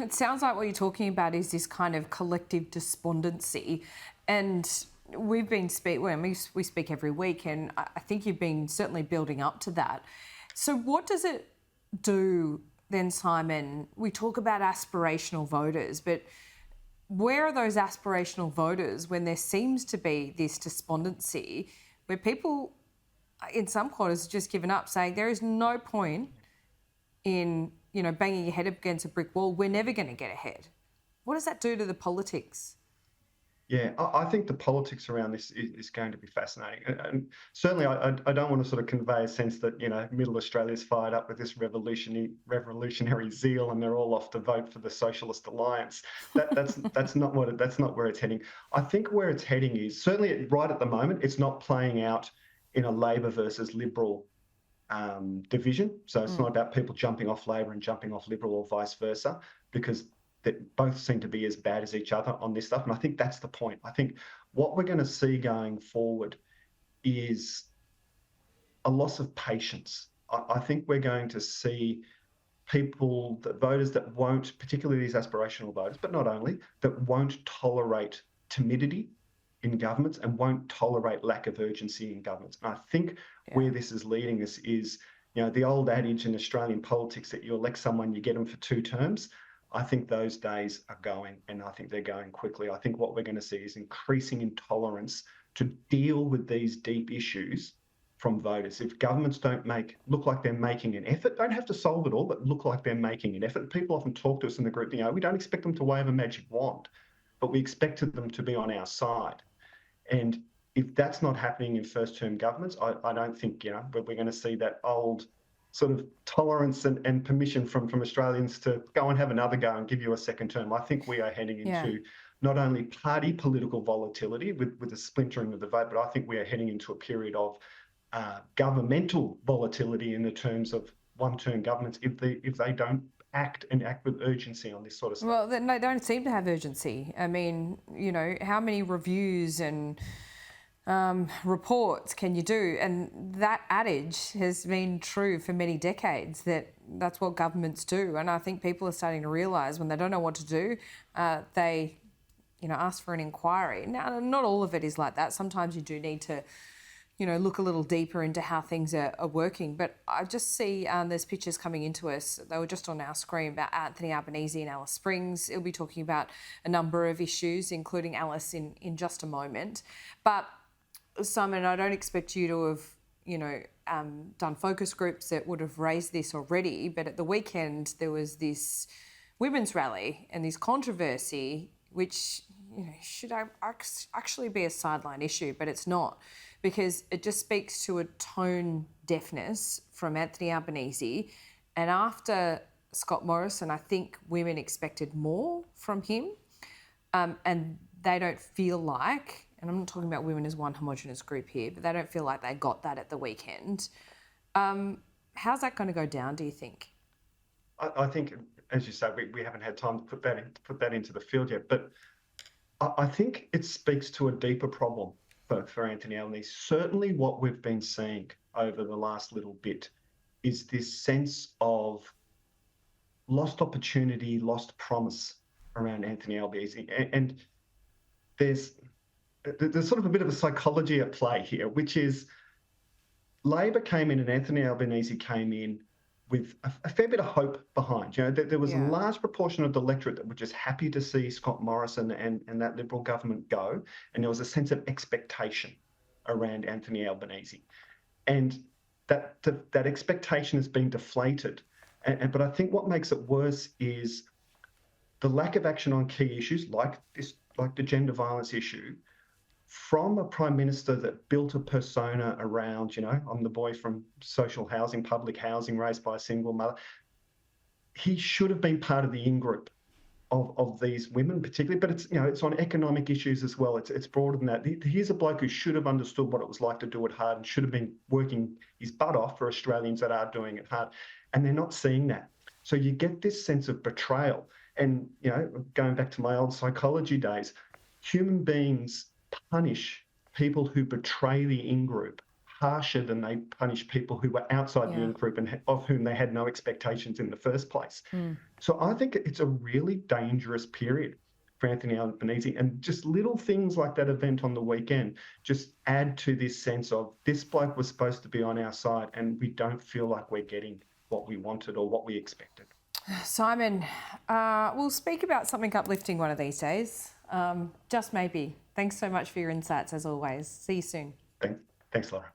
It sounds like what you're talking about is this kind of collective despondency. And we speak every week, and I think you've been certainly building up to that. So what does it do then, Simon? We talk about aspirational voters, but where are those aspirational voters when there seems to be this despondency where people in some quarters have just given up, saying there is no point in, banging your head up against a brick wall. We're never going to get ahead. What does that do to the politics? Yeah, I think the politics around this is going to be fascinating. And certainly I don't want to sort of convey a sense that, Middle Australia's fired up with this revolutionary zeal and they're all off to vote for the Socialist Alliance. That's not that's not where it's heading. I think where it's heading is certainly right at the moment, it's not playing out in a Labor versus Liberal division. So it's not about people jumping off Labor and jumping off Liberal or vice versa, because that both seem to be as bad as each other on this stuff. And I think that's the point. I think what we're going to see going forward is a loss of patience. I think we're going to see voters that won't, particularly these aspirational voters, but not only, that won't tolerate timidity in governments and won't tolerate lack of urgency in governments. And I think where this is leading us is, the old adage in Australian politics that you elect someone, you get them for 2 terms. I think those days are going, and I think they're going quickly. I think what we're going to see is increasing intolerance to deal with these deep issues from voters. If governments don't look like they're making an effort, don't have to solve it all, but look like they're making an effort. People often talk to us in the group, we don't expect them to wave a magic wand, but we expect them to be on our side. And if that's not happening in first-term governments, I don't think, we're going to see that old sort of tolerance and permission from Australians to go and have another go and give you a second term. I think we are heading into not only party political volatility with the splintering of the vote, but I think we are heading into a period of governmental volatility in the terms of one-term governments if they don't act with urgency on this sort of stuff. Well, they don't seem to have urgency. I mean, how many reviews and reports can you do? And that adage has been true for many decades, that's what governments do. And I think people are starting to realise when they don't know what to do, they, ask for an inquiry. Now, not all of it is like that. Sometimes you do need to, look a little deeper into how things are working. But I just see there's pictures coming into us. They were just on our screen about Anthony Albanese and Alice Springs. He'll be talking about a number of issues, including Alice in just a moment. But Simon, I don't expect you to have, done focus groups that would have raised this already. But at the weekend, there was this women's rally and this controversy, which should actually be a sideline issue, but it's not, because it just speaks to a tone deafness from Anthony Albanese. And after Scott Morrison, I think women expected more from him, and they don't feel like, and I'm not talking about women as one homogenous group here, but they don't feel like they got that at the weekend. How's that going to go down, do you think? I think, as you say, we haven't had time to put that into the field yet, but I think it speaks to a deeper problem for Anthony Albanese. Certainly what we've been seeing over the last little bit is this sense of lost opportunity, lost promise around Anthony Albanese. And there's sort of a bit of a psychology at play here, which is Labor came in and Anthony Albanese came in with a fair bit of hope behind. There was a large proportion of the electorate that were just happy to see Scott Morrison and that Liberal government go, and there was a sense of expectation around Anthony Albanese. And that expectation has been deflated. But I think what makes it worse is the lack of action on key issues like the gender violence issue, from a Prime Minister that built a persona around, I'm the boy from social housing, public housing, raised by a single mother. He should have been part of the in-group of these women particularly, but it's on economic issues as well. It's broader than that. Here's a bloke who should have understood what it was like to do it hard and should have been working his butt off for Australians that are doing it hard. And they're not seeing that. So you get this sense of betrayal. And, going back to my old psychology days, human beings punish people who betray the in-group harsher than they punish people who were outside the Yeah. in-group and of whom they had no expectations in the first place. Mm. So I think it's a really dangerous period for Anthony Albanese, and just little things like that event on the weekend just add to this sense of this bloke was supposed to be on our side and we don't feel like we're getting what we wanted or what we expected. Simon, we'll speak about something uplifting one of these days. Just maybe. Thanks so much for your insights as always. See you soon. Thanks, Laura.